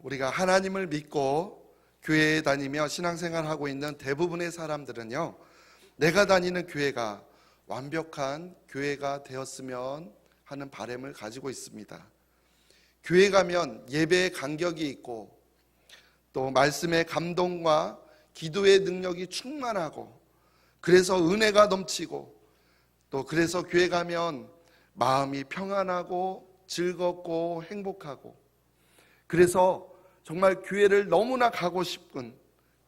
우리가 하나님을 믿고 교회에 다니며 신앙생활하고 있는 대부분의 사람들은요, 내가 다니는 교회가 완벽한 교회가 되었으면 하는 바람을 가지고 있습니다. 교회 가면 예배의 간격이 있고 또 말씀의 감동과 기도의 능력이 충만하고 그래서 은혜가 넘치고 또 그래서 교회 가면 마음이 평안하고 즐겁고 행복하고 그래서 정말 교회를 너무나 가고 싶은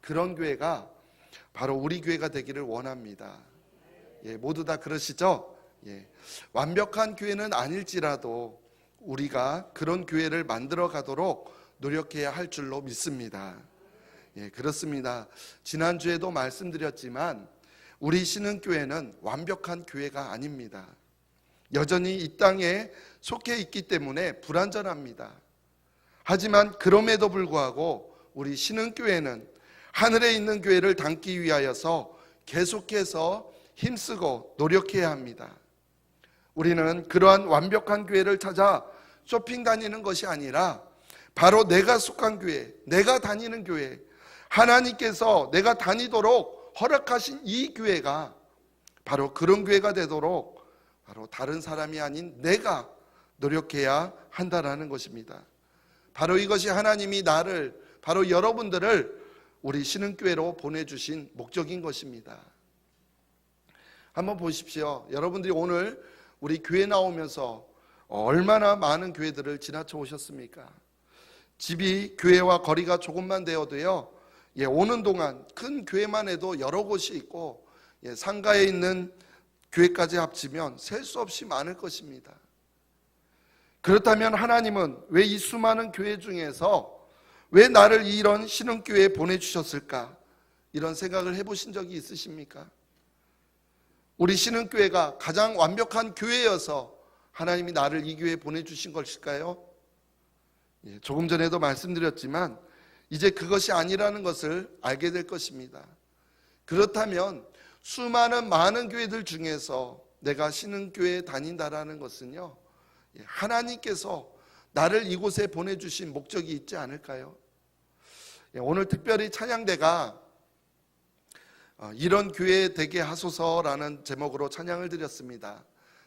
그런 교회가 바로 우리 교회가 되기를 원합니다. 모두 다 그러시죠? 완벽한 교회는 아닐지라도 우리가 그런 교회를 만들어 가도록 노력해야 할 줄로 믿습니다. 그렇습니다. 지난주에도 말씀드렸지만 우리 신흥교회는 완벽한 교회가 아닙니다. 여전히 이 땅에 속해 있기 때문에 불완전합니다. 하지만 그럼에도 불구하고 우리 신흥교회는 하늘에 있는 교회를 담기 위하여서 계속해서 힘쓰고 노력해야 합니다. 우리는 그러한 완벽한 교회를 찾아 쇼핑 다니는 것이 아니라 바로 내가 속한 교회, 내가 다니는 교회, 하나님께서 내가 다니도록 허락하신 이 교회가 바로 그런 교회가 되도록 바로 다른 사람이 아닌 내가 노력해야 한다는 것입니다. 바로 이것이 하나님이 나를, 바로 여러분들을 우리 신흥교회로 보내주신 목적인 것입니다. 한번 보십시오. 여러분들이 오늘 우리 교회 나오면서 얼마나 많은 교회들을 지나쳐 오셨습니까? 집이 교회와 거리가 조금만 되어도요, 오는 동안 큰 교회만 해도 여러 곳이 있고 상가에 있는 교회까지 합치면 셀 수 없이 많을 것입니다. 그렇다면 하나님은 왜 이 수많은 교회 중에서 왜 나를 이런 신흥교회에 보내주셨을까? 이런 생각을 해보신 적이 있으십니까? 우리 신흥교회가 가장 완벽한 교회여서 하나님이 나를 이 교회에 보내주신 것일까요? 조금 전에도 말씀드렸지만 이제 그것이 아니라는 것을 알게 될 것입니다. 그렇다면 수많은 많은 교회들 중에서 내가 신흥교회에 다닌다라는 것은요, 하나님께서 나를 이곳에 보내주신 목적이 있지 않을까요? 오늘 특별히 찬양대가 이런 교회 되게 하소서라는 제목으로 찬양을 드렸습니다.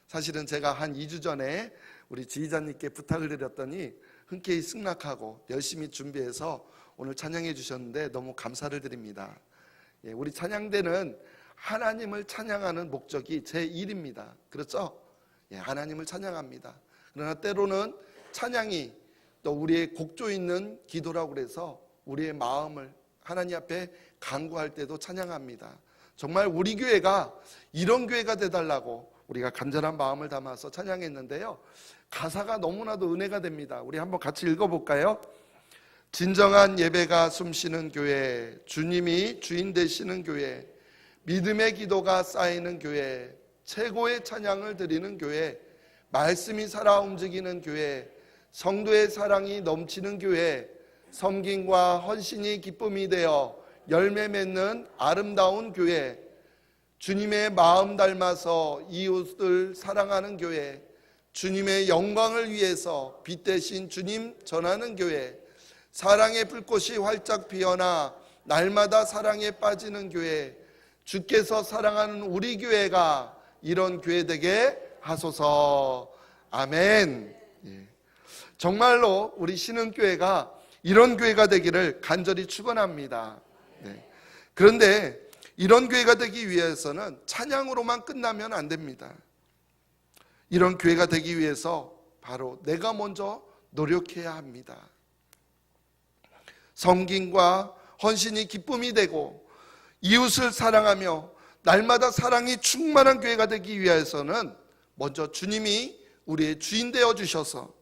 사실은 제가 한 2주 전에 우리 지휘자님께 부탁을 드렸더니 흔쾌히 승낙하고 열심히 준비해서 오늘 찬양해 주셨는데 너무 감사를 드립니다. 우리 찬양대는 하나님을 찬양하는 목적이 제1입니다. 그렇죠? 하나님을 찬양합니다. 그러나 때로는 찬양이 또 우리의 곡조 있는 기도라고 그래서 우리의 마음을 하나님 앞에 간구할 때도 찬양합니다. 정말 우리 교회가 이런 교회가 되달라고 우리가 간절한 마음을 담아서 찬양했는데요, 가사가 너무나도 은혜가 됩니다. 우리 한번 같이 읽어볼까요? 진정한 예배가 숨쉬는 교회, 주님이 주인 되시는 교회, 믿음의 기도가 쌓이는 교회, 최고의 찬양을 드리는 교회, 말씀이 살아 움직이는 교회, 성도의 사랑이 넘치는 교회, 섬김과 헌신이 기쁨이 되어 열매 맺는 아름다운 교회, 주님의 마음 닮아서 이웃을 사랑하는 교회, 주님의 영광을 위해서 빛 대신 주님 전하는 교회, 사랑의 불꽃이 활짝 피어나 날마다 사랑에 빠지는 교회, 주께서 사랑하는 우리 교회가 이런 교회 되게 하소서. 아멘. 정말로 우리 신흥교회가 이런 교회가 되기를 간절히 축원합니다. 그런데 이런 교회가 되기 위해서는 찬양으로만 끝나면 안 됩니다. 이런 교회가 되기 위해서 바로 내가 먼저 노력해야 합니다. 섬김과 헌신이 기쁨이 되고 이웃을 사랑하며 날마다 사랑이 충만한 교회가 되기 위해서는 먼저 주님이 우리의 주인 되어 주셔서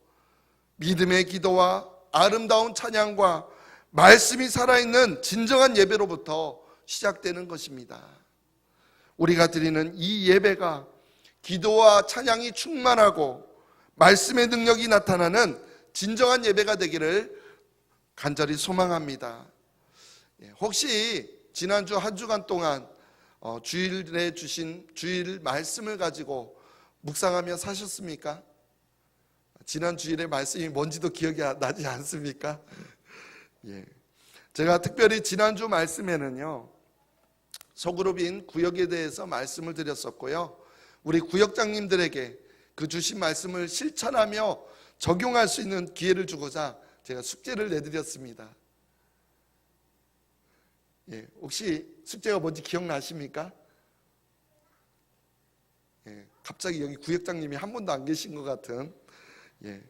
믿음의 기도와 아름다운 찬양과 말씀이 살아있는 진정한 예배로부터 시작되는 것입니다. 우리가 드리는 이 예배가 기도와 찬양이 충만하고 말씀의 능력이 나타나는 진정한 예배가 되기를 간절히 소망합니다. 혹시 지난주 한 주간 동안 주일에 주신 주일 말씀을 가지고 묵상하며 사셨습니까? 지난 주일의 말씀이 뭔지도 기억이 나지 않습니까? 예. 제가 특별히 지난주 말씀에는요, 소그룹인 구역에 대해서 말씀을 드렸었고요. 우리 구역장님들에게 그 주신 말씀을 실천하며 적용할 수 있는 기회를 주고자 제가 숙제를 내드렸습니다. 예, 혹시 숙제가 뭔지 기억나십니까? 예, 갑자기 여기 구역장님이 한 분도 안 계신 것 같은, 예,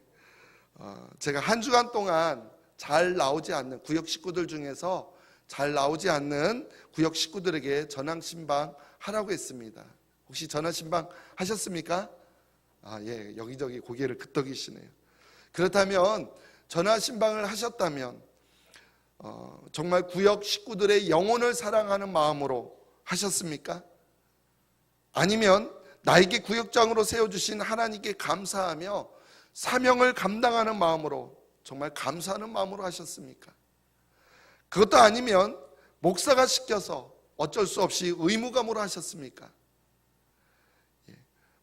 제가 한 주간 동안 잘 나오지 않는 구역 식구들 중에서 잘 나오지 않는 구역 식구들에게 전화신방 하라고 했습니다. 혹시 전화신방 하셨습니까? 예, 여기저기 고개를 끄덕이시네요. 그렇다면 전화신방을 하셨다면 정말 구역 식구들의 영혼을 사랑하는 마음으로 하셨습니까? 아니면 나에게 구역장으로 세워주신 하나님께 감사하며 사명을 감당하는 마음으로, 정말 감사하는 마음으로 하셨습니까? 그것도 아니면 목사가 시켜서 어쩔 수 없이 의무감으로 하셨습니까?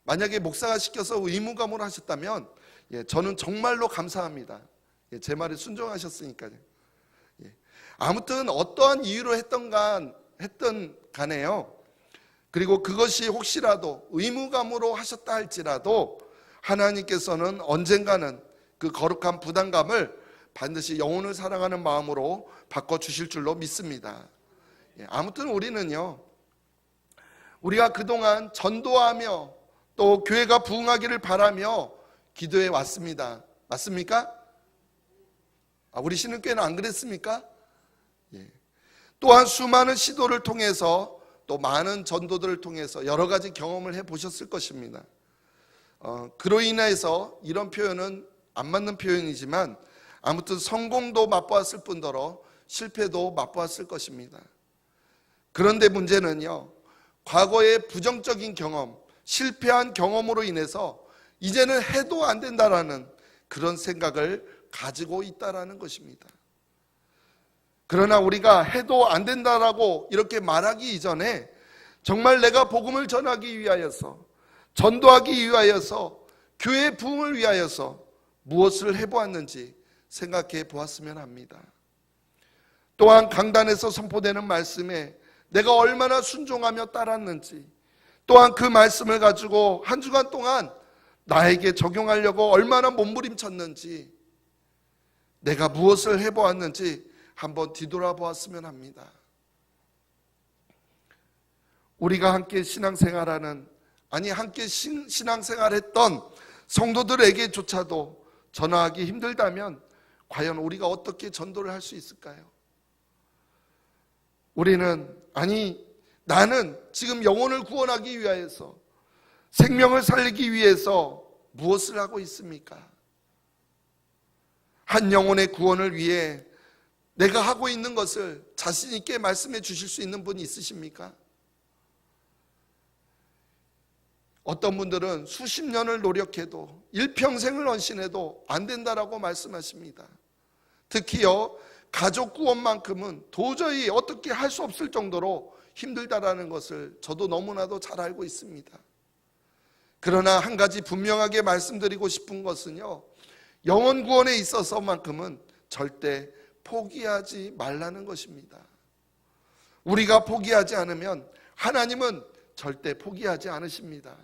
만약에 목사가 시켜서 의무감으로 하셨다면 저는 정말로 감사합니다. 제 말에 순종하셨으니까요. 아무튼 어떠한 이유로 했던 간에요. 그리고 그것이 혹시라도 의무감으로 하셨다 할지라도 하나님께서는 언젠가는 그 거룩한 부담감을 반드시 영혼을 사랑하는 마음으로 바꿔주실 줄로 믿습니다. 아무튼 우리는요, 우리가 그동안 전도하며 또 교회가 부흥하기를 바라며 기도해 왔습니다. 맞습니까? 우리 신흥교회는 안 그랬습니까? 또한 수많은 시도를 통해서 또 많은 전도들을 통해서 여러 가지 경험을 해보셨을 것입니다. 그로 인해서 이런 표현은 안 맞는 표현이지만 아무튼 성공도 맛보았을 뿐더러 실패도 맛보았을 것입니다. 그런데 문제는요, 과거의 부정적인 경험, 실패한 경험으로 인해서 이제는 해도 안 된다라는 그런 생각을 가지고 있다라는 것입니다. 그러나 우리가 해도 안 된다라고 이렇게 말하기 이전에 정말 내가 복음을 전하기 위하여서, 전도하기 위하여서, 교회 부흥을 위하여서 무엇을 해보았는지 생각해 보았으면 합니다. 또한 강단에서 선포되는 말씀에 내가 얼마나 순종하며 따랐는지, 또한 그 말씀을 가지고 한 주간 동안 나에게 적용하려고 얼마나 몸부림쳤는지, 내가 무엇을 해보았는지 한번 뒤돌아보았으면 합니다. 우리가 함께 신앙생활하는, 함께 신앙생활했던 성도들에게조차도 전화하기 힘들다면 과연 우리가 어떻게 전도를 할 수 있을까요? 나는 지금 영혼을 구원하기 위하여서, 생명을 살리기 위해서 무엇을 하고 있습니까? 한 영혼의 구원을 위해 내가 하고 있는 것을 자신 있게 말씀해 주실 수 있는 분이 있으십니까? 어떤 분들은 수십 년을 노력해도, 일평생을 헌신해도 안 된다라고 말씀하십니다. 특히요, 가족 구원만큼은 도저히 어떻게 할 수 없을 정도로 힘들다라는 것을 저도 너무나도 잘 알고 있습니다. 그러나 한 가지 분명하게 말씀드리고 싶은 것은요, 영혼 구원에 있어서만큼은 절대 포기하지 말라는 것입니다. 우리가 포기하지 않으면 하나님은 절대 포기하지 않으십니다.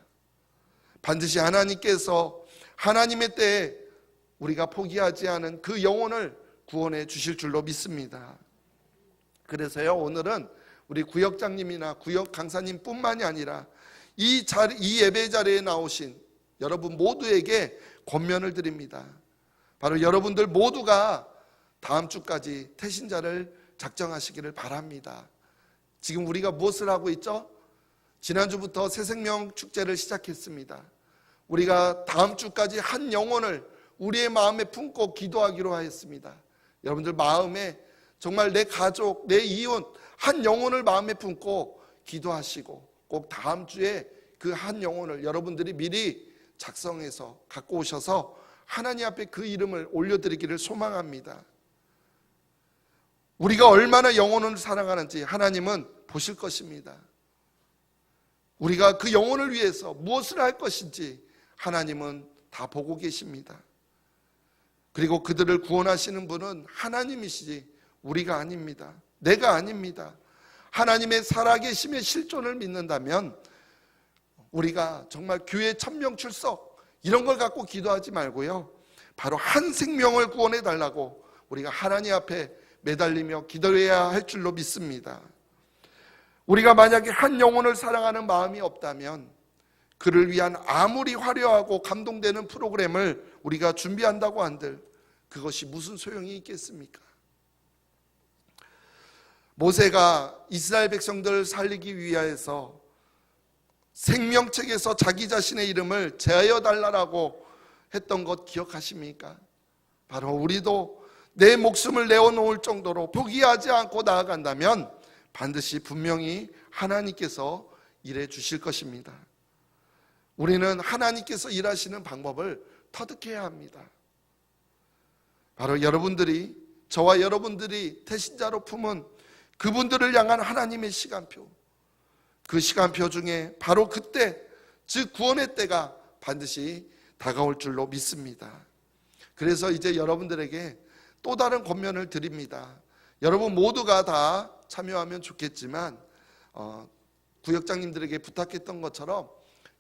반드시 하나님께서 하나님의 때에 우리가 포기하지 않은 그 영혼을 구원해 주실 줄로 믿습니다. 그래서요, 오늘은 우리 구역장님이나 구역 강사님 뿐만이 아니라 이 예배 자리에 나오신 여러분 모두에게 권면을 드립니다. 바로 여러분들 모두가 다음 주까지 태신자를 작정하시기를 바랍니다. 지금 우리가 무엇을 하고 있죠? 지난주부터 새생명 축제를 시작했습니다. 우리가 다음 주까지 한 영혼을 우리의 마음에 품고 기도하기로 하였습니다. 여러분들 마음에 정말 내 가족, 내 이웃 한 영혼을 마음에 품고 기도하시고 꼭 다음 주에 그 한 영혼을 여러분들이 미리 작성해서 갖고 오셔서 하나님 앞에 그 이름을 올려드리기를 소망합니다. 우리가 얼마나 영혼을 사랑하는지 하나님은 보실 것입니다. 우리가 그 영혼을 위해서 무엇을 할 것인지 하나님은 다 보고 계십니다. 그리고 그들을 구원하시는 분은 하나님이시지 우리가 아닙니다. 내가 아닙니다. 하나님의 살아계심의 실존을 믿는다면 우리가 정말 교회 천명 출석 이런 걸 갖고 기도하지 말고요, 바로 한 생명을 구원해 달라고 우리가 하나님 앞에 매달리며 기도해야 할 줄로 믿습니다. 우리가 만약에 한 영혼을 사랑하는 마음이 없다면 그를 위한 아무리 화려하고 감동되는 프로그램을 우리가 준비한다고 한들 그것이 무슨 소용이 있겠습니까? 모세가 이스라엘 백성들을 살리기 위하여서 생명책에서 자기 자신의 이름을 제하여 달라고 했던 것 기억하십니까? 바로 우리도 내 목숨을 내어놓을 정도로 포기하지 않고 나아간다면 반드시 분명히 하나님께서 일해 주실 것입니다. 우리는 하나님께서 일하시는 방법을 터득해야 합니다. 바로 여러분들이, 저와 여러분들이 태신자로 품은 그분들을 향한 하나님의 시간표, 그 시간표 중에 바로 그때, 즉 구원의 때가 반드시 다가올 줄로 믿습니다. 그래서 이제 여러분들에게 또 다른 권면을 드립니다. 여러분 모두가 다 참여하면 좋겠지만 구역장님들에게 부탁했던 것처럼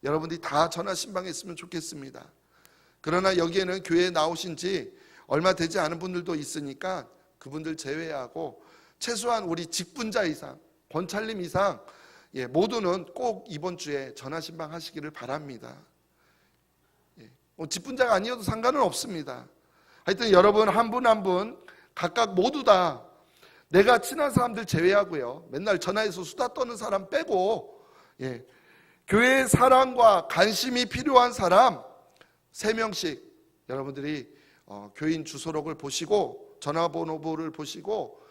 여러분들이 다 전화 신방했으면 좋겠습니다. 그러나 여기에는 교회에 나오신 지 얼마 되지 않은 분들도 있으니까 그분들 제외하고 최소한 우리 직분자 이상, 권찰님 이상 모두는 꼭 이번 주에 전화 신방 하시기를 바랍니다. 직분자가 아니어도 상관은 없습니다. 하여튼 여러분 한 분 한 분 각각 모두 다 내가 친한 사람들 제외하고요, 맨날 전화해서 수다 떠는 사람 빼고 교회의 사랑과 관심이 필요한 사람 3명씩 여러분들이 교인 주소록을 보시고 전화번호부를 보시고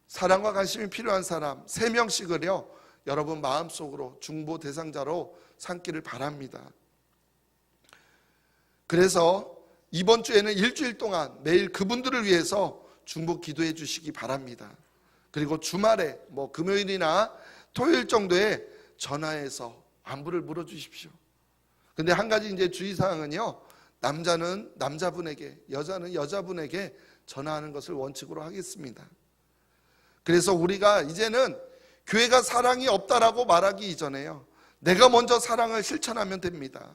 사랑과 관심이 필요한 사람 3명씩을요 여러분 마음속으로 중보 대상자로 삼기를 바랍니다. 그래서 이번 주에는 일주일 동안 매일 그분들을 위해서 중보 기도해 주시기 바랍니다. 그리고 주말에 금요일이나 토요일 정도에 전화해서 안부를 물어주십시오. 근데 한 가지 이제 주의사항은요, 남자는 남자분에게, 여자는 여자분에게 전화하는 것을 원칙으로 하겠습니다. 그래서 우리가 이제는 교회가 사랑이 없다라고 말하기 이전에요, 내가 먼저 사랑을 실천하면 됩니다.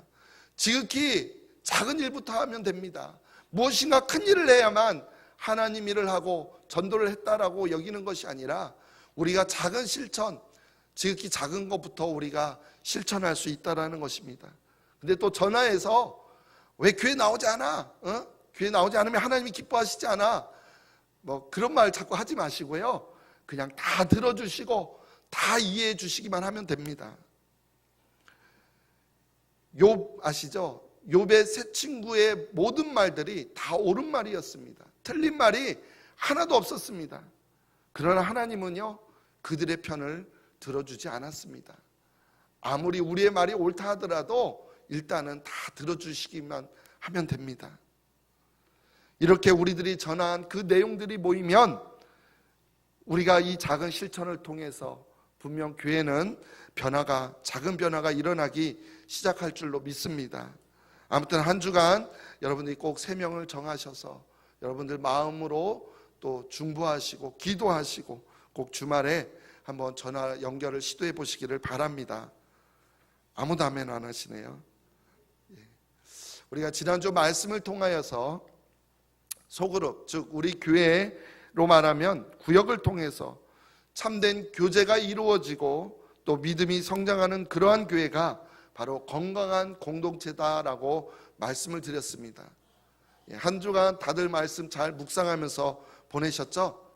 지극히 작은 일부터 하면 됩니다. 무엇인가 큰 일을 해야만 하나님 일을 하고 전도를 했다라고 여기는 것이 아니라 우리가 작은 실천, 지극히 작은 것부터 우리가 실천할 수 있다라는 것입니다. 근데 또 전화해서 왜 교회 나오지 않아? 교회 나오지 않으면 하나님이 기뻐하시지 않아? 그런 말 자꾸 하지 마시고요, 그냥 다 들어주시고 다 이해해 주시기만 하면 됩니다. 욥 아시죠? 욥의 세 친구의 모든 말들이 다 옳은 말이었습니다. 틀린 말이 하나도 없었습니다. 그러나 하나님은요 그들의 편을 들어주지 않았습니다. 아무리 우리의 말이 옳다 하더라도 일단은 다 들어주시기만 하면 됩니다. 이렇게 우리들이 전한 그 내용들이 모이면 우리가 이 작은 실천을 통해서 분명 교회는 작은 변화가 일어나기 시작할 줄로 믿습니다. 아무튼 한 주간 여러분들이 꼭 3명을 정하셔서 여러분들 마음으로 또 중보하시고 기도하시고 꼭 주말에 한번 전화 연결을 시도해 보시기를 바랍니다. 아무도 아멘 안 하시네요. 우리가 지난주 말씀을 통하여서 소그룹, 즉 우리 교회로 말하면 구역을 통해서 참된 교제가 이루어지고 또 믿음이 성장하는 그러한 교회가 바로 건강한 공동체다라고 말씀을 드렸습니다. 한 주간 다들 말씀 잘 묵상하면서 보내셨죠?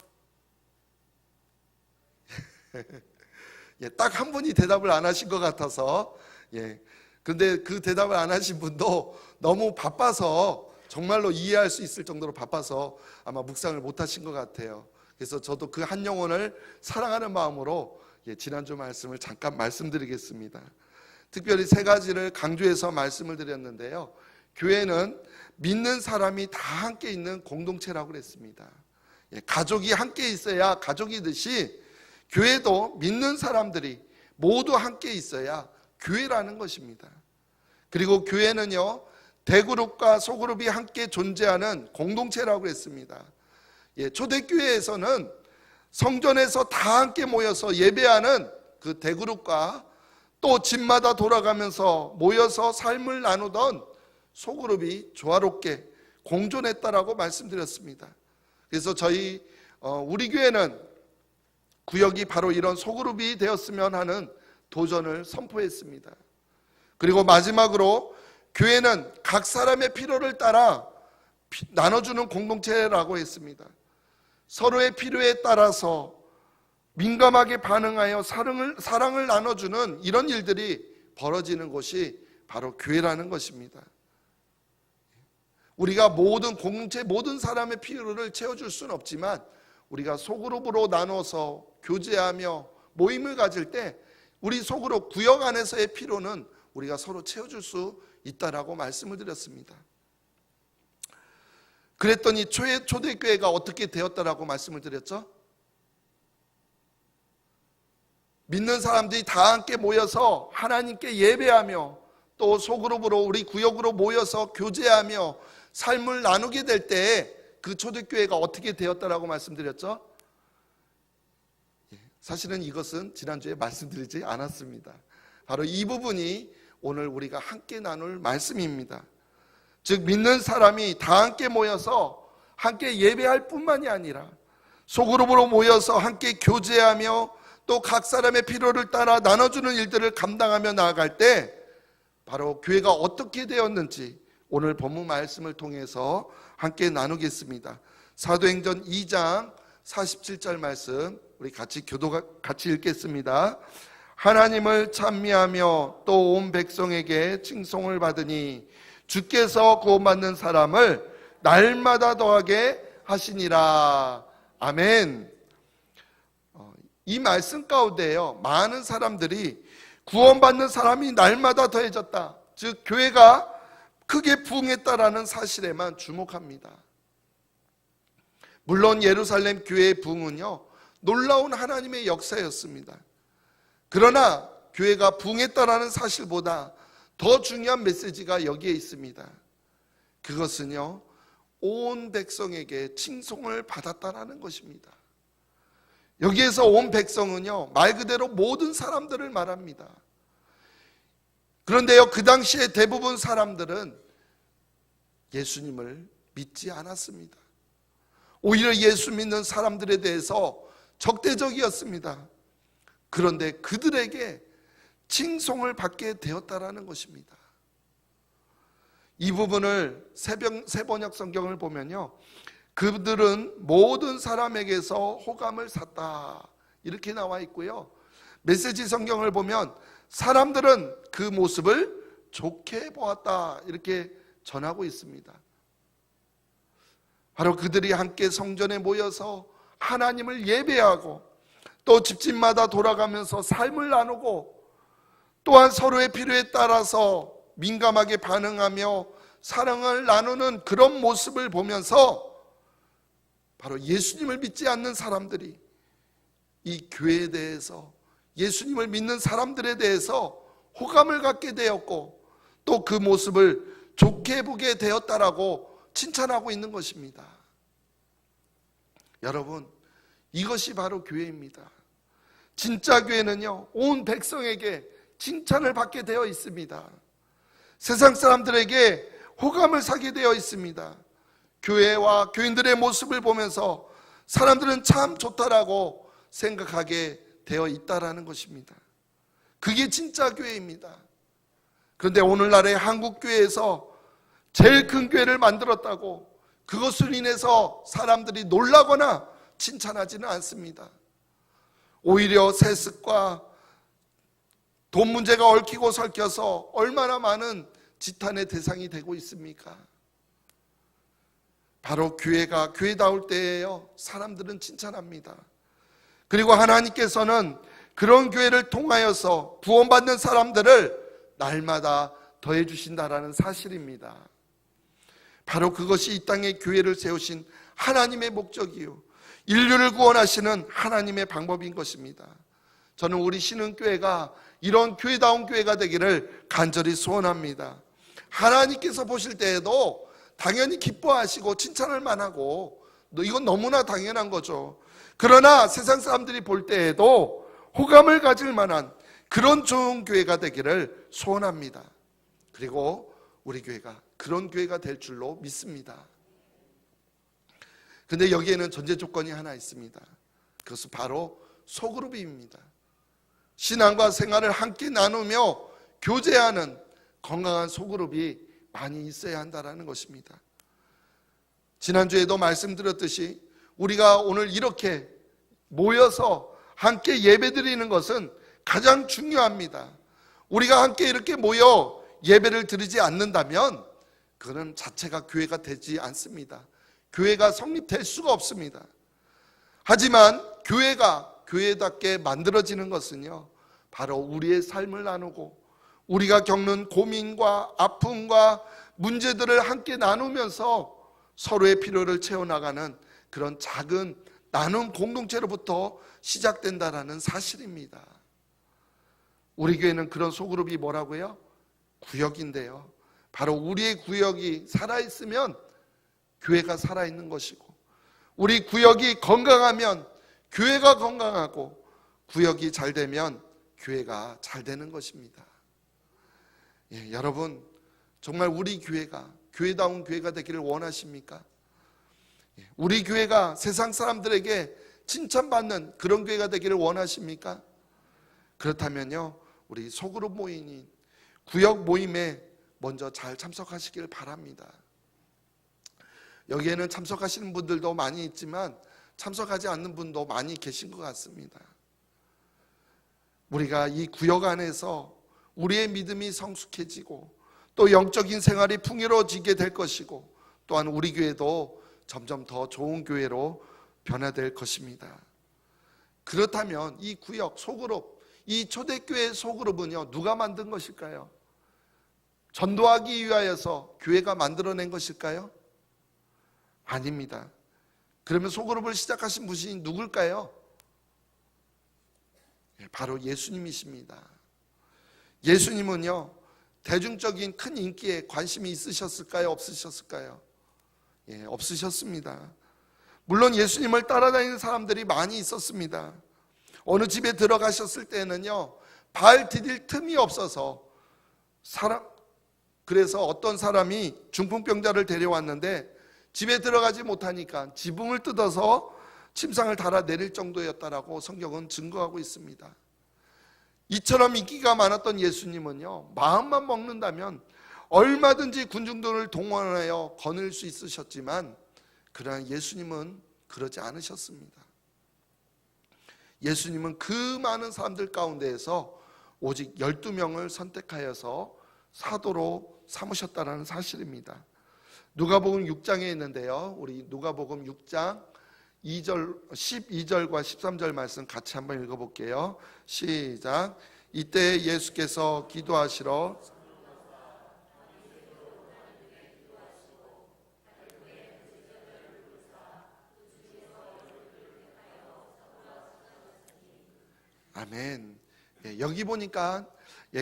딱 한 분이 대답을 안 하신 것 같아서, 근데 그 대답을 안 하신 분도 너무 바빠서, 정말로 이해할 수 있을 정도로 바빠서 아마 묵상을 못 하신 것 같아요. 그래서 저도 그 한 영혼을 사랑하는 마음으로 지난주 말씀을 잠깐 말씀드리겠습니다. 특별히 3가지를 강조해서 말씀을 드렸는데요, 교회는 믿는 사람이 다 함께 있는 공동체라고 그랬습니다. 가족이 함께 있어야 가족이듯이 교회도 믿는 사람들이 모두 함께 있어야 교회라는 것입니다. 그리고 교회는요 대그룹과 소그룹이 함께 존재하는 공동체라고 했습니다. 초대교회에서는 성전에서 다 함께 모여서 예배하는 그 대그룹과 또 집마다 돌아가면서 모여서 삶을 나누던 소그룹이 조화롭게 공존했다라고 말씀드렸습니다. 그래서 우리 교회는 구역이 바로 이런 소그룹이 되었으면 하는 도전을 선포했습니다. 그리고 마지막으로 교회는 각 사람의 필요를 따라 나눠주는 공동체라고 했습니다. 서로의 필요에 따라서 민감하게 반응하여 사랑을 나눠주는 이런 일들이 벌어지는 곳이 바로 교회라는 것입니다. 우리가 모든 공동체 모든 사람의 필요를 채워줄 수는 없지만 우리가 소그룹으로 나눠서 교제하며 모임을 가질 때 우리 소그룹 구역 안에서의 필요는 우리가 서로 채워줄 수 있다라고 말씀을 드렸습니다. 그랬더니 초대교회가 어떻게 되었다라고 말씀을 드렸죠? 믿는 사람들이 다 함께 모여서 하나님께 예배하며 또 소그룹으로 우리 구역으로 모여서 교제하며 삶을 나누게 될 때 그 초대교회가 어떻게 되었다라고 말씀드렸죠? 사실은 이것은 지난주에 말씀드리지 않았습니다. 바로 이 부분이 오늘 우리가 함께 나눌 말씀입니다. 즉 믿는 사람이 다 함께 모여서 함께 예배할 뿐만이 아니라 소그룹으로 모여서 함께 교제하며 또 각 사람의 필요를 따라 나눠주는 일들을 감당하며 나아갈 때 바로 교회가 어떻게 되었는지 오늘 본문 말씀을 통해서 함께 나누겠습니다. 사도행전 2장 47절 말씀 우리 같이 읽겠습니다. 하나님을 찬미하며 또 온 백성에게 칭송을 받으니 주께서 구원받는 사람을 날마다 더하게 하시니라. 아멘. 이 말씀 가운데요 많은 사람들이 구원받는 사람이 날마다 더해졌다, 즉 교회가 크게 부흥했다라는 사실에만 주목합니다. 물론 예루살렘 교회의 부흥은요 놀라운 하나님의 역사였습니다. 그러나 교회가 부흥했다라는 사실보다 더 중요한 메시지가 여기에 있습니다. 그것은요 온 백성에게 칭송을 받았다라는 것입니다. 여기에서 온 백성은요 말 그대로 모든 사람들을 말합니다. 그런데요 그 당시에 대부분 사람들은 예수님을 믿지 않았습니다. 오히려 예수 믿는 사람들에 대해서 적대적이었습니다. 그런데 그들에게 칭송을 받게 되었다라는 것입니다. 이 부분을 세번역 성경을 보면요 그들은 모든 사람에게서 호감을 샀다 이렇게 나와 있고요, 메시지 성경을 보면 사람들은 그 모습을 좋게 보았다 이렇게 전하고 있습니다. 바로 그들이 함께 성전에 모여서 하나님을 예배하고 또 집집마다 돌아가면서 삶을 나누고 또한 서로의 필요에 따라서 민감하게 반응하며 사랑을 나누는 그런 모습을 보면서 바로 예수님을 믿지 않는 사람들이 이 교회에 대해서 예수님을 믿는 사람들에 대해서 호감을 갖게 되었고 또 그 모습을 좋게 보게 되었다라고 칭찬하고 있는 것입니다. 여러분 이것이 바로 교회입니다. 진짜 교회는요 온 백성에게 칭찬을 받게 되어 있습니다. 세상 사람들에게 호감을 사게 되어 있습니다. 교회와 교인들의 모습을 보면서 사람들은 참 좋다라고 생각하게 되어 있다라는 것입니다. 그게 진짜 교회입니다. 그런데 오늘날의 한국 교회에서 제일 큰 교회를 만들었다고 그것을 인해서 사람들이 놀라거나 칭찬하지는 않습니다. 오히려 세습과 돈 문제가 얽히고 설켜서 얼마나 많은 지탄의 대상이 되고 있습니까? 바로 교회가 교회다울 때에요 사람들은 칭찬합니다. 그리고 하나님께서는 그런 교회를 통하여서 구원받는 사람들을 날마다 더해 주신다라는 사실입니다. 바로 그것이 이 땅에 교회를 세우신 하나님의 목적이요 인류를 구원하시는 하나님의 방법인 것입니다. 저는 우리 신흥교회가 이런 교회다운 교회가 되기를 간절히 소원합니다. 하나님께서 보실 때에도 당연히 기뻐하시고 칭찬을 만하고 이건 너무나 당연한 거죠. 그러나 세상 사람들이 볼 때에도 호감을 가질 만한 그런 좋은 교회가 되기를 소원합니다. 그리고 우리 교회가 그런 교회가 될 줄로 믿습니다. 근데 여기에는 전제 조건이 하나 있습니다. 그것은 바로 소그룹입니다. 신앙과 생활을 함께 나누며 교제하는 건강한 소그룹이 많이 있어야 한다는 것입니다. 지난주에도 말씀드렸듯이 우리가 오늘 이렇게 모여서 함께 예배드리는 것은 가장 중요합니다. 우리가 함께 이렇게 모여 예배를 드리지 않는다면 그는 자체가 교회가 되지 않습니다. 교회가 성립될 수가 없습니다. 하지만 교회가 교회답게 만들어지는 것은요, 바로 우리의 삶을 나누고 우리가 겪는 고민과 아픔과 문제들을 함께 나누면서 서로의 필요를 채워나가는 그런 작은 나눔 공동체로부터 시작된다라는 사실입니다. 우리 교회는 그런 소그룹이 뭐라고요? 구역인데요. 바로 우리의 구역이 살아있으면 교회가 살아있는 것이고, 우리 구역이 건강하면 교회가 건강하고, 구역이 잘 되면 교회가 잘 되는 것입니다. 여러분, 정말 우리 교회가 교회다운 교회가 되기를 원하십니까? 우리 교회가 세상 사람들에게 칭찬받는 그런 교회가 되기를 원하십니까? 그렇다면요, 우리 소그룹 모임인 구역 모임에 먼저 잘 참석하시길 바랍니다. 여기에는 참석하시는 분들도 많이 있지만 참석하지 않는 분도 많이 계신 것 같습니다. 우리가 이 구역 안에서 우리의 믿음이 성숙해지고 또 영적인 생활이 풍요로워지게 될 것이고, 또한 우리 교회도 점점 더 좋은 교회로 변화될 것입니다. 그렇다면 이 구역 소그룹, 이 초대교회 소그룹은요, 누가 만든 것일까요? 전도하기 위하여서 교회가 만들어낸 것일까요? 아닙니다. 그러면 소그룹을 시작하신 분이 누굴까요? 바로 예수님이십니다. 예수님은요, 대중적인 큰 인기에 관심이 있으셨을까요? 없으셨을까요? 없으셨습니다. 물론 예수님을 따라다니는 사람들이 많이 있었습니다. 어느 집에 들어가셨을 때는요, 발 디딜 틈이 없어서 그래서 어떤 사람이 중풍병자를 데려왔는데 집에 들어가지 못하니까 지붕을 뜯어서 침상을 달아 내릴 정도였다라고 성경은 증거하고 있습니다. 이처럼 인기가 많았던 예수님은요, 마음만 먹는다면 얼마든지 군중들을 동원하여 거닐 수 있으셨지만, 그러나 예수님은 그러지 않으셨습니다. 예수님은 그 많은 사람들 가운데에서 오직 12명을 선택하여서 사도로 삼으셨다는 사실입니다. 누가복음 6장에 있는데요, 우리 누가복음 6장 12절과 13절 말씀 같이 한번 읽어볼게요. 시작. 이때 예수께서 기도하시러 아멘. 여기 보니까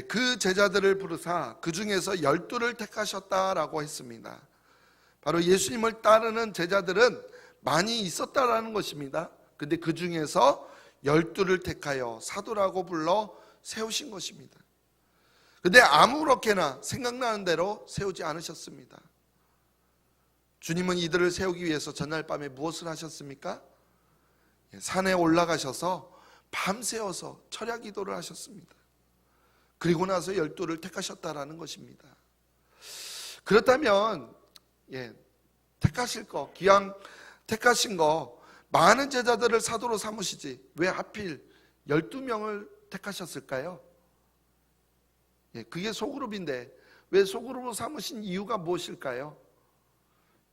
그 제자들을 부르사 그 중에서 12를 택하셨다라고 했습니다. 바로 예수님을 따르는 제자들은 많이 있었다라는 것입니다. 근데 그 중에서 12를 택하여 사도라고 불러 세우신 것입니다. 근데 아무렇게나 생각나는 대로 세우지 않으셨습니다. 주님은 이들을 세우기 위해서 전날 밤에 무엇을 하셨습니까? 산에 올라가셔서 밤새워서 철야 기도를 하셨습니다. 그리고 나서 12를 택하셨다라는 것입니다. 그렇다면 택하실 거, 기왕 택하신 거 많은 제자들을 사도로 삼으시지 왜 하필 12명을 택하셨을까요? 그게 소그룹인데 왜 소그룹으로 삼으신 이유가 무엇일까요?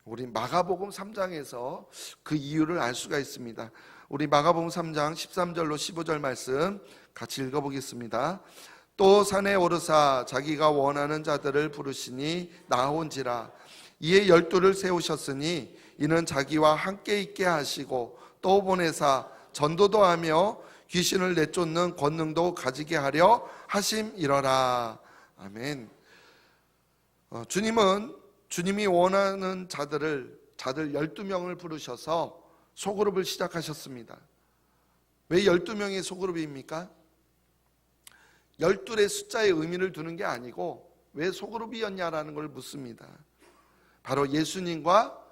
우리 마가복음 3장에서 그 이유를 알 수가 있습니다. 우리 마가복음 3장 13절로 15절 말씀 같이 읽어보겠습니다. 또 산에 오르사 자기가 원하는 자들을 부르시니 나온지라. 이에 12를 세우셨으니 이는 자기와 함께 있게 하시고 또 보내사 전도도 하며 귀신을 내쫓는 권능도 가지게 하려 하심이러라. 아멘. 주님은 주님이 원하는 자들을 자들 12명을 부르셔서 소그룹을 시작하셨습니다. 왜 12명의 소그룹입니까? 12의 숫자의 의미를 두는 게 아니고 왜 소그룹이었냐라는 걸 묻습니다. 바로 예수님과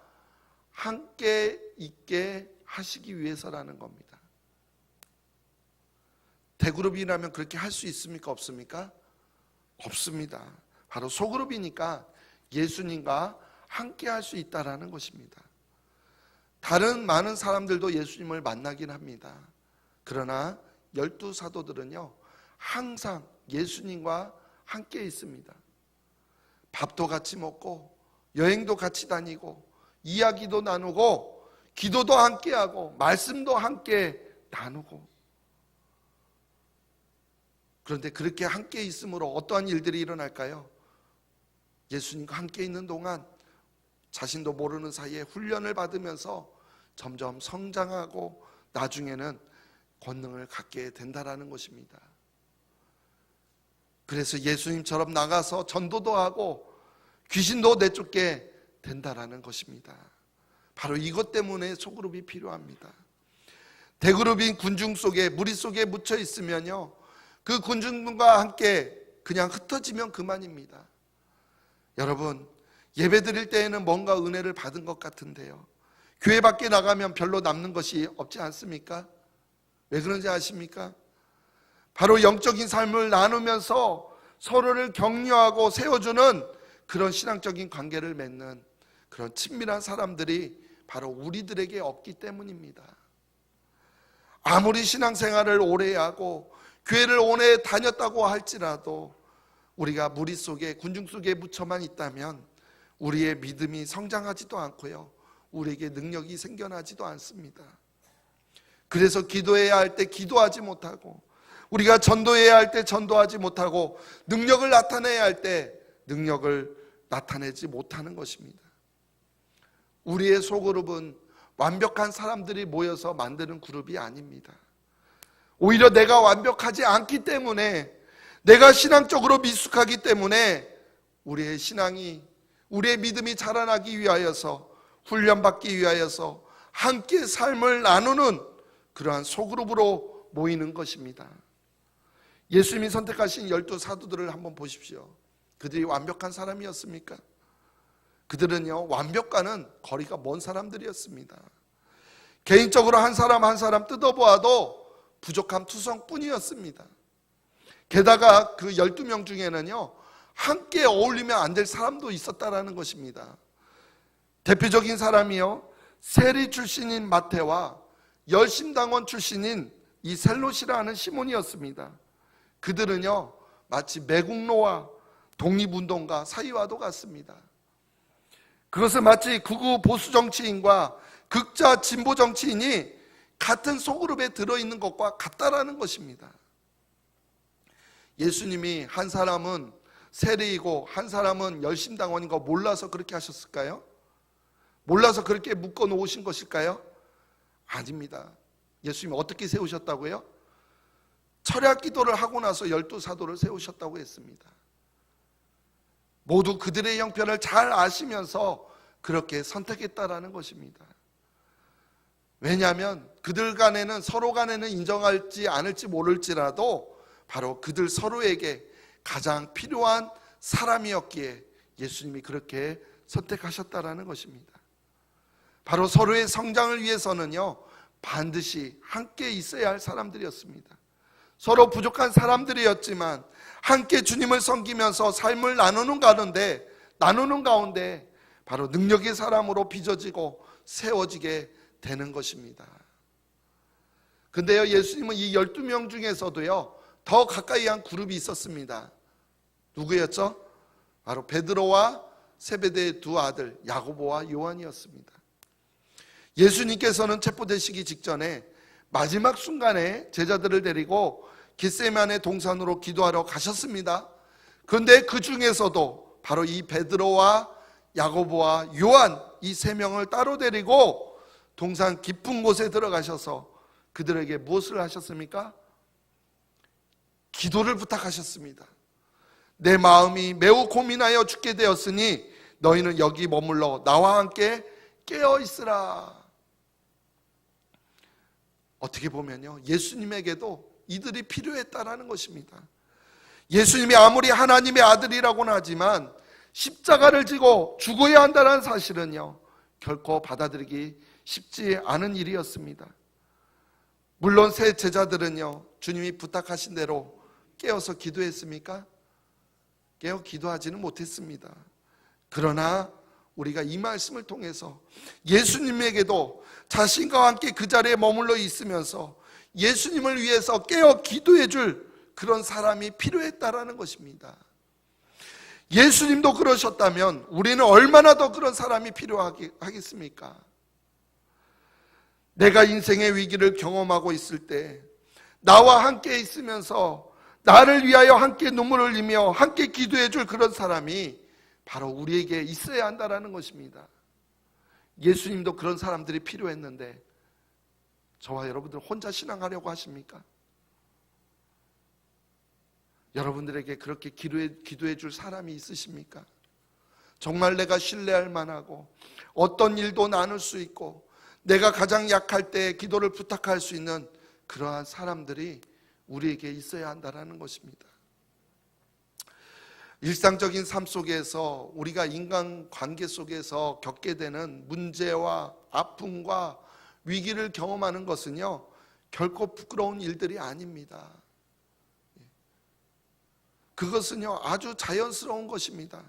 함께 있게 하시기 위해서라는 겁니다. 대그룹이라면 그렇게 할 수 있습니까? 없습니까? 없습니다. 바로 소그룹이니까 예수님과 함께 할 수 있다라는 것입니다. 다른 많은 사람들도 예수님을 만나긴 합니다. 그러나 12사도들은요 항상 예수님과 함께 있습니다. 밥도 같이 먹고 여행도 같이 다니고 이야기도 나누고 기도도 함께 하고 말씀도 함께 나누고. 그런데 그렇게 함께 있음으로 어떠한 일들이 일어날까요? 예수님과 함께 있는 동안 자신도 모르는 사이에 훈련을 받으면서 점점 성장하고 나중에는 권능을 갖게 된다라는 것입니다. 그래서 예수님처럼 나가서 전도도 하고 귀신도 내쫓게 된다라는 것입니다. 바로 이것 때문에 소그룹이 필요합니다. 대그룹인 군중 속에 무리 속에 묻혀 있으면요 그 군중과 함께 그냥 흩어지면 그만입니다. 여러분 예배 드릴 때에는 뭔가 은혜를 받은 것 같은데요 교회 밖에 나가면 별로 남는 것이 없지 않습니까? 왜 그런지 아십니까? 바로 영적인 삶을 나누면서 서로를 격려하고 세워주는 그런 신앙적인 관계를 맺는 그런 친밀한 사람들이 바로 우리들에게 없기 때문입니다. 아무리 신앙생활을 오래 하고 교회를 오래 다녔다고 할지라도 우리가 무리 속에 군중 속에 묻혀만 있다면 우리의 믿음이 성장하지도 않고요 우리에게 능력이 생겨나지도 않습니다. 그래서 기도해야 할 때 기도하지 못하고 우리가 전도해야 할 때 전도하지 못하고 능력을 나타내야 할 때 능력을 나타내지 못하는 것입니다. 우리의 소그룹은 완벽한 사람들이 모여서 만드는 그룹이 아닙니다. 오히려 내가 완벽하지 않기 때문에 내가 신앙적으로 미숙하기 때문에 우리의 신앙이 우리의 믿음이 자라나기 위하여서 훈련받기 위하여서 함께 삶을 나누는 그러한 소그룹으로 모이는 것입니다. 예수님이 선택하신 12사도들을 한번 보십시오. 그들이 완벽한 사람이었습니까? 그들은요 완벽과는 거리가 먼 사람들이었습니다. 개인적으로 한 사람 한 사람 뜯어보아도 부족함 투성뿐이었습니다. 게다가 그 12명 중에는요 함께 어울리면 안 될 사람도 있었다라는 것입니다. 대표적인 사람이요 세리 출신인 마태와 열심당원 출신인 이 셀롯이라 하는 시몬이었습니다. 그들은요 마치 매국노와 독립운동가 사이와도 같습니다. 그것은 마치 극우 보수 정치인과 극자 진보 정치인이 같은 소그룹에 들어있는 것과 같다라는 것입니다. 예수님이 한 사람은 세리이고 한 사람은 열심당원인 거 몰라서 그렇게 하셨을까요? 몰라서 그렇게 묶어 놓으신 것일까요? 아닙니다. 예수님이 어떻게 세우셨다고요? 철야 기도를 하고 나서 12사도를 세우셨다고 했습니다. 모두 그들의 형편을 잘 아시면서 그렇게 선택했다라는 것입니다. 왜냐하면 그들 간에는 서로 간에는 인정할지 않을지 모를지라도 바로 그들 서로에게 가장 필요한 사람이었기에 예수님이 그렇게 선택하셨다라는 것입니다. 바로 서로의 성장을 위해서는요 반드시 함께 있어야 할 사람들이었습니다. 서로 부족한 사람들이었지만 함께 주님을 섬기면서 삶을 나누는 가운데 바로 능력의 사람으로 빚어지고 세워지게 되는 것입니다. 근데요 예수님은 이 12명 중에서도요 더 가까이 한 그룹이 있었습니다. 누구였죠? 바로 베드로와 세베대의 두 아들 야고보와 요한이었습니다. 예수님께서는 체포되시기 직전에 마지막 순간에 제자들을 데리고 겟세마네 동산으로 기도하러 가셨습니다. 그런데 그 중에서도 바로 이 베드로와 야고보와 요한 이 세 명을 따로 데리고 동산 깊은 곳에 들어가셔서 그들에게 무엇을 하셨습니까? 기도를 부탁하셨습니다. 내 마음이 매우 고민하여 죽게 되었으니 너희는 여기 머물러 나와 함께 깨어 있으라. 어떻게 보면요, 예수님에게도 이들이 필요했다라는 것입니다. 예수님이 아무리 하나님의 아들이라고는 하지만 십자가를 지고 죽어야 한다는 사실은요, 결코 받아들이기 쉽지 않은 일이었습니다. 물론 새 제자들은요, 주님이 부탁하신 대로 깨어서 기도했습니까? 깨어 기도하지는 못했습니다. 그러나 우리가 이 말씀을 통해서 예수님에게도 자신과 함께 그 자리에 머물러 있으면서 예수님을 위해서 깨어 기도해 줄 그런 사람이 필요했다라는 것입니다. 예수님도 그러셨다면 우리는 얼마나 더 그런 사람이 필요하겠습니까? 내가 인생의 위기를 경험하고 있을 때 나와 함께 있으면서 나를 위하여 함께 눈물을 흘리며 함께 기도해 줄 그런 사람이 바로 우리에게 있어야 한다는 것입니다. 예수님도 그런 사람들이 필요했는데 저와 여러분들 혼자 신앙하려고 하십니까? 여러분들에게 그렇게 기도해 줄 사람이 있으십니까? 정말 내가 신뢰할 만하고 어떤 일도 나눌 수 있고 내가 가장 약할 때 기도를 부탁할 수 있는 그러한 사람들이 우리에게 있어야 한다는 것입니다. 일상적인 삶 속에서 우리가 인간관계 속에서 겪게 되는 문제와 아픔과 위기를 경험하는 것은요, 결코 부끄러운 일들이 아닙니다. 그것은요, 아주 자연스러운 것입니다.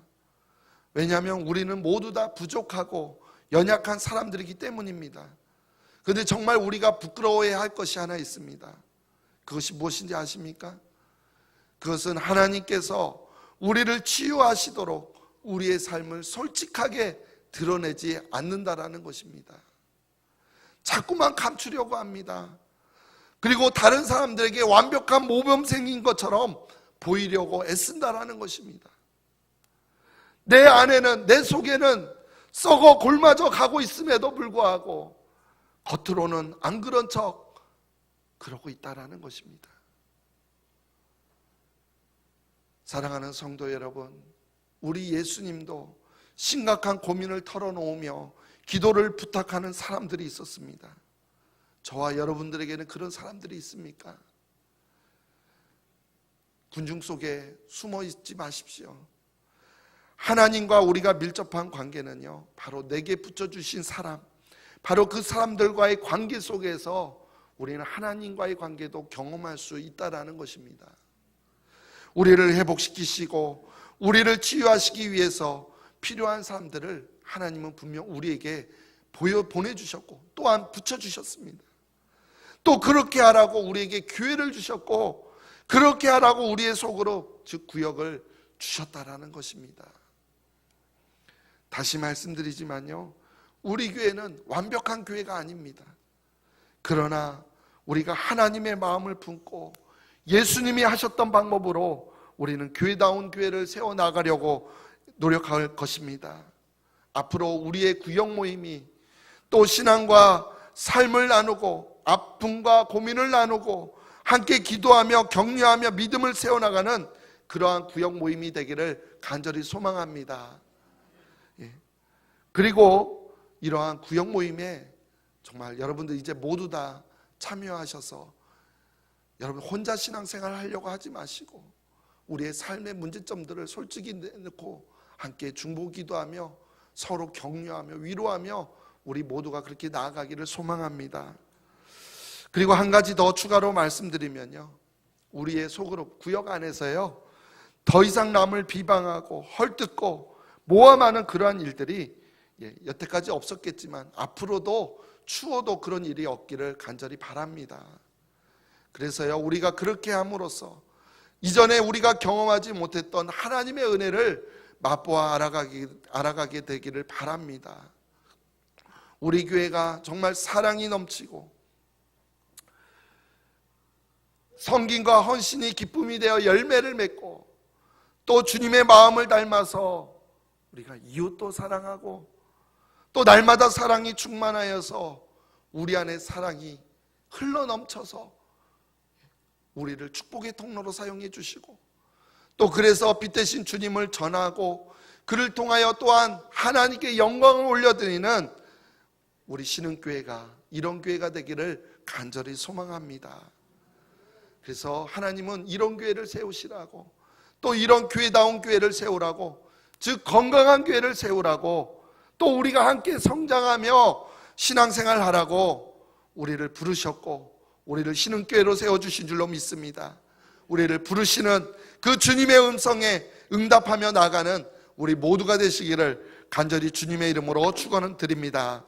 왜냐하면 우리는 모두 다 부족하고 연약한 사람들이기 때문입니다. 그런데 정말 우리가 부끄러워해야 할 것이 하나 있습니다. 그것이 무엇인지 아십니까? 그것은 하나님께서 우리를 치유하시도록 우리의 삶을 솔직하게 드러내지 않는다라는 것입니다. 자꾸만 감추려고 합니다. 그리고 다른 사람들에게 완벽한 모범생인 것처럼 보이려고 애쓴다라는 것입니다. 내 안에는, 내 속에는 썩어 골마져 가고 있음에도 불구하고 겉으로는 안 그런 척 그러고 있다라는 것입니다. 사랑하는 성도 여러분, 우리 예수님도 심각한 고민을 털어놓으며 기도를 부탁하는 사람들이 있었습니다. 저와 여러분들에게는 그런 사람들이 있습니까? 군중 속에 숨어 있지 마십시오. 하나님과 우리가 밀접한 관계는요, 바로 내게 붙여주신 사람, 바로 그 사람들과의 관계 속에서 우리는 하나님과의 관계도 경험할 수 있다는 것입니다. 우리를 회복시키시고 우리를 치유하시기 위해서 필요한 사람들을 하나님은 분명 우리에게 보내주셨고 또한 붙여주셨습니다. 또 그렇게 하라고 우리에게 기회를 주셨고 그렇게 하라고 우리의 속으로 즉 구역을 주셨다라는 것입니다. 다시 말씀드리지만요, 우리 교회는 완벽한 교회가 아닙니다. 그러나 우리가 하나님의 마음을 품고 예수님이 하셨던 방법으로 우리는 교회다운 교회를 세워나가려고 노력할 것입니다. 앞으로 우리의 구역 모임이 또 신앙과 삶을 나누고 아픔과 고민을 나누고 함께 기도하며 격려하며 믿음을 세워나가는 그러한 구역 모임이 되기를 간절히 소망합니다. 그리고 이러한 구역 모임에 정말 여러분들 이제 모두 다 참여하셔서 여러분 혼자 신앙생활 하려고 하지 마시고 우리의 삶의 문제점들을 솔직히 내놓고 함께 중보 기도하며 서로 격려하며 위로하며 우리 모두가 그렇게 나아가기를 소망합니다. 그리고 한 가지 더 추가로 말씀드리면요, 우리의 속으로 구역 안에서요 더 이상 남을 비방하고 헐뜯고 모함하는 그러한 일들이 여태까지 없었겠지만 앞으로도 추워도 그런 일이 없기를 간절히 바랍니다. 그래서요, 우리가 그렇게 함으로써 이전에 우리가 경험하지 못했던 하나님의 은혜를 맛보아 알아가게 되기를 바랍니다. 우리 교회가 정말 사랑이 넘치고 섬김과 헌신이 기쁨이 되어 열매를 맺고 또 주님의 마음을 닮아서 우리가 이웃도 사랑하고 또 날마다 사랑이 충만하여서 우리 안에 사랑이 흘러넘쳐서 우리를 축복의 통로로 사용해 주시고 또 그래서 빛 대신 주님을 전하고 그를 통하여 또한 하나님께 영광을 올려드리는 우리 신흥교회가 이런 교회가 되기를 간절히 소망합니다. 그래서 하나님은 이런 교회를 세우시라고, 또 이런 교회다운 교회를 세우라고, 즉 건강한 교회를 세우라고, 또 우리가 함께 성장하며 신앙생활 하라고 우리를 부르셨고 우리를 신흥교회로 세워주신 줄로 믿습니다. 우리를 부르시는 그 주님의 음성에 응답하며 나아가는 우리 모두가 되시기를 간절히 주님의 이름으로 축원을 드립니다.